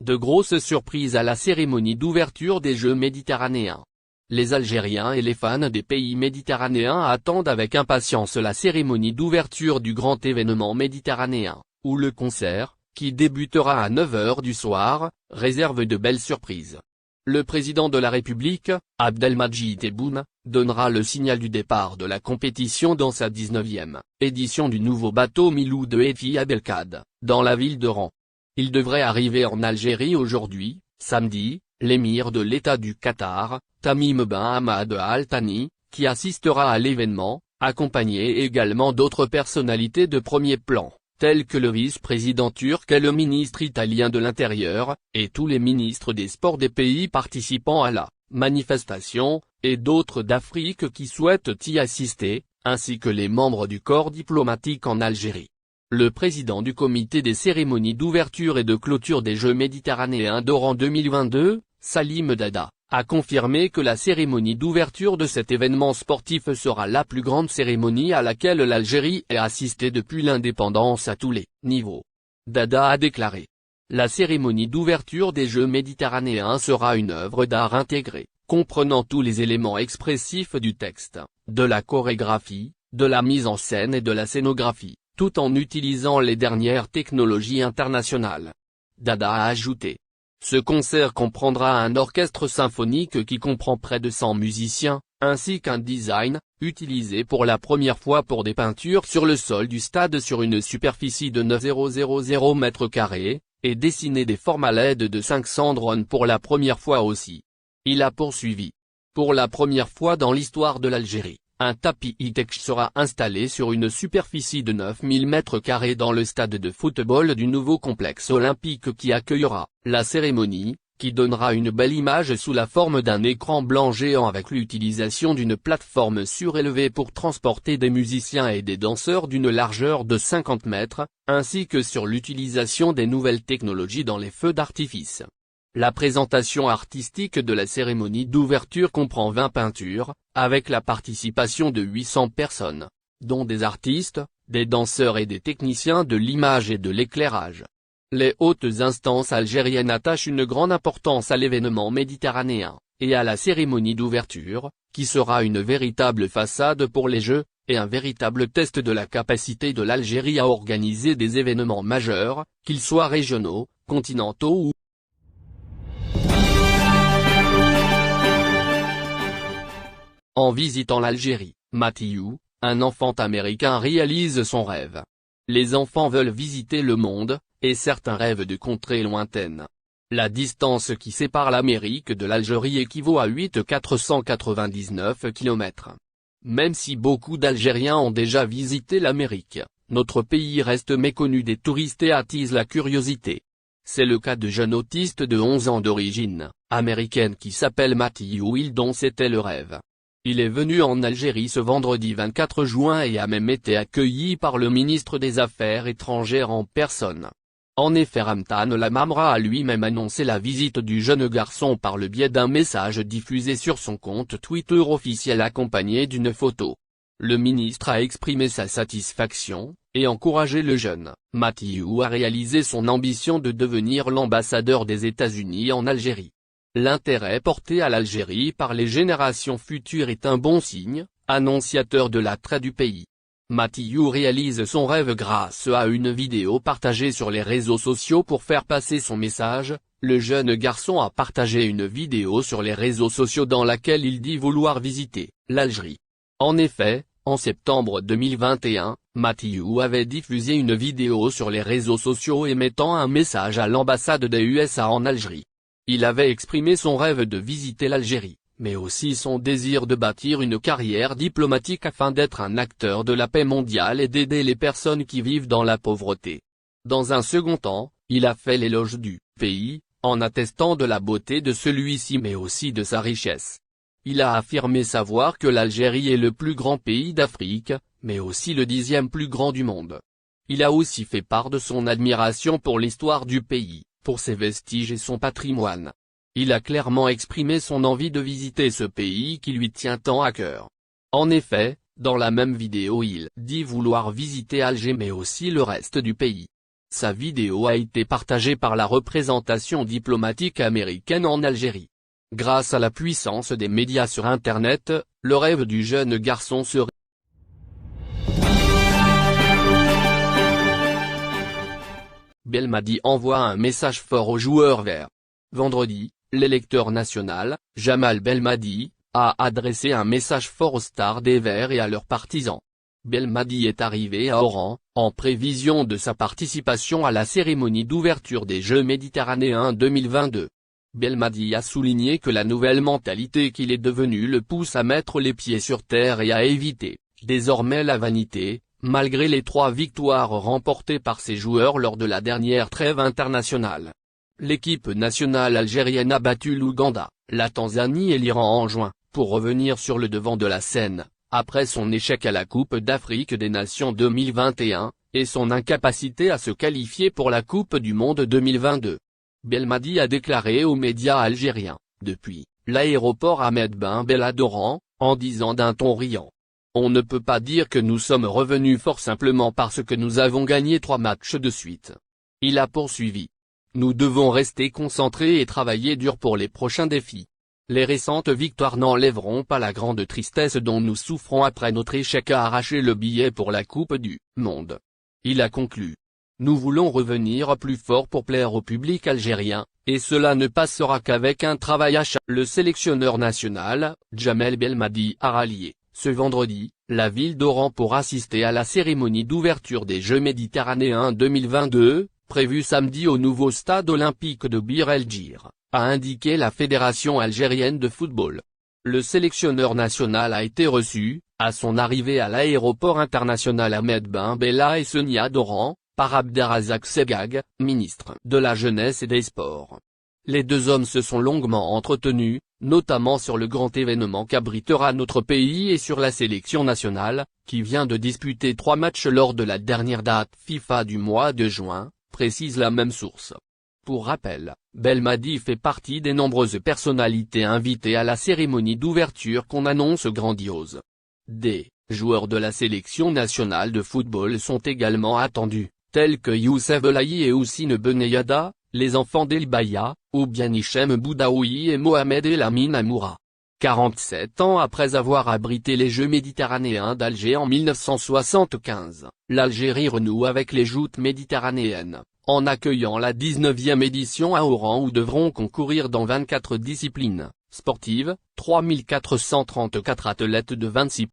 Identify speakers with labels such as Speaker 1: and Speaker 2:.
Speaker 1: De grosses surprises à la cérémonie d'ouverture des Jeux méditerranéens. Les Algériens et les fans des pays méditerranéens attendent avec impatience la cérémonie d'ouverture du grand événement méditerranéen, où le concert, qui débutera à 9 h du soir, réserve de belles surprises. Le président de la République, Abdelmadjid Tebboune, donnera le signal du départ de la compétition dans sa 19e édition du nouveau bateau Miloud Efi Abdelkad, dans la ville d'Oran. Il devrait arriver en Algérie aujourd'hui, samedi, l'émir de l'État du Qatar, Tamim Ben Hamad Al Thani, qui assistera à l'événement, accompagné également d'autres personnalités de premier plan, tels que le vice-président turc et le ministre italien de l'Intérieur, et tous les ministres des sports des pays participant à la manifestation, et d'autres d'Afrique qui souhaitent y assister, ainsi que les membres du corps diplomatique en Algérie. Le président du comité des cérémonies d'ouverture et de clôture des Jeux méditerranéens d'Oran 2022, Salim Dada, a confirmé que la cérémonie d'ouverture de cet événement sportif sera la plus grande cérémonie à laquelle l'Algérie ait assisté depuis l'indépendance à tous les niveaux. Dada a déclaré: la cérémonie d'ouverture des Jeux méditerranéens sera une œuvre d'art intégrée, comprenant tous les éléments expressifs du texte, de la chorégraphie, de la mise en scène et de la scénographie, tout en utilisant les dernières technologies internationales. Dada a ajouté: ce concert comprendra un orchestre symphonique qui comprend près de 100 musiciens, ainsi qu'un design, utilisé pour la première fois pour des peintures sur le sol du stade sur une superficie de 9000 m², et dessiner des formes à l'aide de 500 drones pour la première fois aussi. Il a poursuivi: pour la première fois dans l'histoire de l'Algérie, un tapis high-tech sera installé sur une superficie de 9000 m² dans le stade de football du nouveau complexe olympique qui accueillera la cérémonie, qui donnera une belle image sous la forme d'un écran blanc géant avec l'utilisation d'une plateforme surélevée pour transporter des musiciens et des danseurs d'une largeur de 50 mètres, ainsi que sur l'utilisation des nouvelles technologies dans les feux d'artifice. La présentation artistique de la cérémonie d'ouverture comprend 20 peintures, avec la participation de 800 personnes, dont des artistes, des danseurs et des techniciens de l'image et de l'éclairage. Les hautes instances algériennes attachent une grande importance à l'événement méditerranéen, et à la cérémonie d'ouverture, qui sera une véritable façade pour les Jeux, et un véritable test de la capacité de l'Algérie à organiser des événements majeurs, qu'ils soient régionaux, continentaux ou En visitant l'Algérie, Mathieu, un enfant américain réalise son rêve. Les enfants veulent visiter le monde, et certains rêvent de contrées lointaines. La distance qui sépare l'Amérique de l'Algérie équivaut à 8 499 km. Même si beaucoup d'Algériens ont déjà visité l'Amérique, notre pays reste méconnu des touristes et attise la curiosité. C'est le cas de jeune autiste de 11 ans d'origine américaine qui s'appelle Mathieu Will, dont c'était le rêve. Il est venu en Algérie ce vendredi 24 juin et a même été accueilli par le ministre des Affaires étrangères en personne. En effet, Ramtan Lamamra a lui-même annoncé la visite du jeune garçon par le biais d'un message diffusé sur son compte Twitter officiel accompagné d'une photo. Le ministre a exprimé sa satisfaction, et encouragé le jeune Mathieu à réaliser son ambition de devenir l'ambassadeur des États-Unis en Algérie. L'intérêt porté à l'Algérie par les générations futures est un bon signe, annonciateur de l'attrait du pays. Mathieu réalise son rêve grâce à une vidéo partagée sur les réseaux sociaux pour faire passer son message. Le jeune garçon a partagé une vidéo sur les réseaux sociaux dans laquelle il dit vouloir visiter l'Algérie. En effet, en septembre 2021, Mathieu avait diffusé une vidéo sur les réseaux sociaux émettant un message à l'ambassade des USA en Algérie. Il avait exprimé son rêve de visiter l'Algérie, mais aussi son désir de bâtir une carrière diplomatique afin d'être un acteur de la paix mondiale et d'aider les personnes qui vivent dans la pauvreté. Dans un second temps, il a fait l'éloge du pays, en attestant de la beauté de celui-ci mais aussi de sa richesse. Il a affirmé savoir que l'Algérie est le plus grand pays d'Afrique, mais aussi le 10e plus grand du monde. Il a aussi fait part de son admiration pour l'histoire du pays, pour ses vestiges et son patrimoine. Il a clairement exprimé son envie de visiter ce pays qui lui tient tant à cœur. En effet, dans la même vidéo il dit vouloir visiter Alger mais aussi le reste du pays. Sa vidéo a été partagée par la représentation diplomatique américaine en Algérie. Grâce à la puissance des médias sur Internet, le rêve du jeune garçon se réalise. Belmadi envoie un message fort aux joueurs verts. Vendredi, l'électeur national, Jamal Belmadi, a adressé un message fort aux stars des Verts et à leurs partisans. Belmadi est arrivé à Oran, en prévision de sa participation à la cérémonie d'ouverture des Jeux méditerranéens 2022. Belmadi a souligné que la nouvelle mentalité qu'il est devenu le pousse à mettre les pieds sur terre et à éviter, désormais la vanité, malgré les 3 victoires remportées par ses joueurs lors de la dernière trêve internationale. L'équipe nationale algérienne a battu l'Ouganda, la Tanzanie et l'Iran en juin, pour revenir sur le devant de la scène, après son échec à la Coupe d'Afrique des Nations 2021, et son incapacité à se qualifier pour la Coupe du Monde 2022. Belmadi a déclaré aux médias algériens, depuis l'aéroport Ahmed Ben Bella d'Oran, en disant d'un ton riant: « On ne peut pas dire que nous sommes revenus forts simplement parce que nous avons gagné 3 matchs de suite. » Il a poursuivi: « Nous devons rester concentrés et travailler dur pour les prochains défis. Les récentes victoires n'enlèveront pas la grande tristesse dont nous souffrons après notre échec à arracher le billet pour la Coupe du Monde. » Il a conclu: « Nous voulons revenir plus fort pour plaire au public algérien, et cela ne passera qu'avec un travail acharné. » Le sélectionneur national, Jamel Belmadi, a rallié, ce vendredi, la ville d'Oran pour assister à la cérémonie d'ouverture des Jeux méditerranéens 2022, prévue samedi au nouveau stade olympique de Bir el-Djir, a indiqué la Fédération algérienne de football. Le sélectionneur national a été reçu, à son arrivée à l'aéroport international Ahmed Ben Bella et Senia d'Oran, par Abderrazak Segag, ministre de la Jeunesse et des Sports. Les 2 hommes se sont longuement entretenus, notamment sur le grand événement qu'abritera notre pays et sur la sélection nationale, qui vient de disputer 3 matchs lors de la dernière date FIFA du mois de juin, précise la même source. Pour rappel, Belmadi fait partie des nombreuses personnalités invitées à la cérémonie d'ouverture qu'on annonce grandiose. Des joueurs de la sélection nationale de football sont également attendus, tels que Youssef Belaïli et Houssine Benayada, les enfants d'El Baya, ou bien Hichem Boudaoui et Mohamed El Amin Amoura. 47 ans après avoir abrité les Jeux méditerranéens d'Alger en 1975, l'Algérie renoue avec les joutes méditerranéennes, en accueillant la 19e édition à Oran où devront concourir dans 24 disciplines sportives, 3434 athlètes de 26